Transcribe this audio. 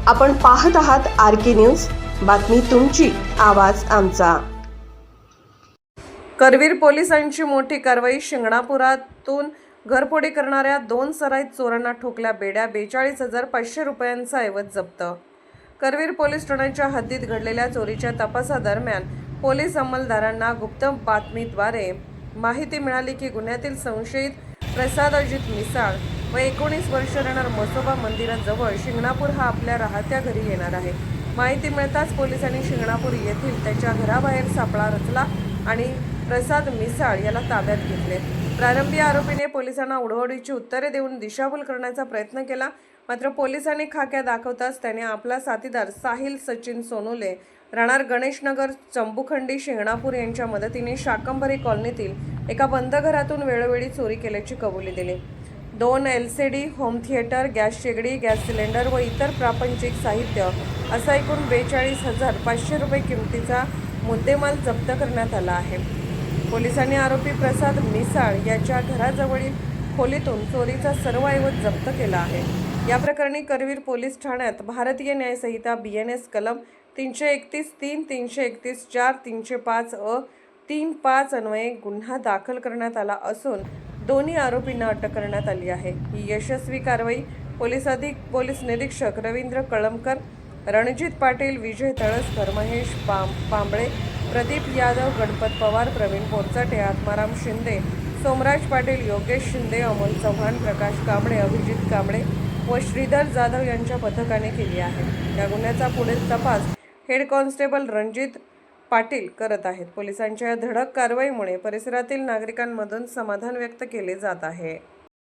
आपण पाहत आहात RK न्यूज, बातमी तुमची, आवाज आमचा। करवीर पोलिसांची मोठी कारवाई। शिंगणापुरातून घरफोडी करणाऱ्या 2 सराईत चोरांना ठोकल्या बेड्या। 42,500 रुपयांचा ऐवज जप्त। करवीर पोलीस ठाण्याच्या हद्दीत घडलेल्या चोरीच्या तपासादरम्यान पोलीस अंमलदारांना गुप्त बातमीद्वारे माहिती मिळाली की गुन्ह्यातील संशयित प्रसाद अजित मिसाळ व 19 वर्ष राहणार मसोबा मंदिराजवळ शिंगणापूर हा आपल्या राहत्या घरी येणार आहे। माहिती मिळताच पोलिसांनी शिंगणापूर येथील त्याच्या घराबाहेर सापळा रचला आणि प्रसाद मिसाळ याला ताब्यात घेतले। प्रारंभी आरोपीने पोलिसांना उडवडीची उत्तरे देऊन दिशाभूल करण्याचा प्रयत्न केला, मात्र पोलिसांनी खाक्या दाखवताच त्याने आपला साथीदार साहिल सचिन सोनोले राहणार गणेशनगर चंबुखंडी शिंगणापूर यांच्या मदतीने शाकंभरी कॉलनीतील एका बंद घरातून वेळोवेळी चोरी केल्याची कबुली दिली। 2 LCD, होम थिएटर, गॅस शेगडी, गॅस सिलेंडर व इतर प्रापंचिक साहित्य असा एकूण 42,500 रुपये किमतीचा मुद्देमाल जप्त करण्यात आला आहे। पोलिसांनी आरोपी प्रसाद मिसाळ याच्या घराजवळील खोलीतून चोरीचा सर्व ऐवज जप्त केला आहे। या प्रकरणी करवीर पोलीस ठाण्यात भारतीय न्याय संहिता BNS कलम 331(3), 331(4), 305(अ), 35 अन्वये गुन्हा दाखल करण्यात आला असून दोन्ही आरोपींना अटक करण्यात आली आहे। ही यशस्वी कारवाई पोलीस निरीक्षक रवींद्र कळमकर, रणजित पाटील, विजय तळसकर, महेश पांबळे, प्रदीप यादव, गणपत पवार, प्रवीण पोरचाटे, आत्माराम शिंदे, सोमराज पाटील, योगेश शिंदे, अमोल चव्हाण, प्रकाश कांबळे, अभिजित कांबळे व श्रीधर जाधव यांच्या पथकाने केली आहे। या गुन्ह्याचा पुढील तपास हेड कॉन्स्टेबल रणजित पाटील करत आहेत। पोलिसांच्या धडक कारवाईमुळे परिसरातील नागरिकांमधून समाधान व्यक्त केले जात आहे।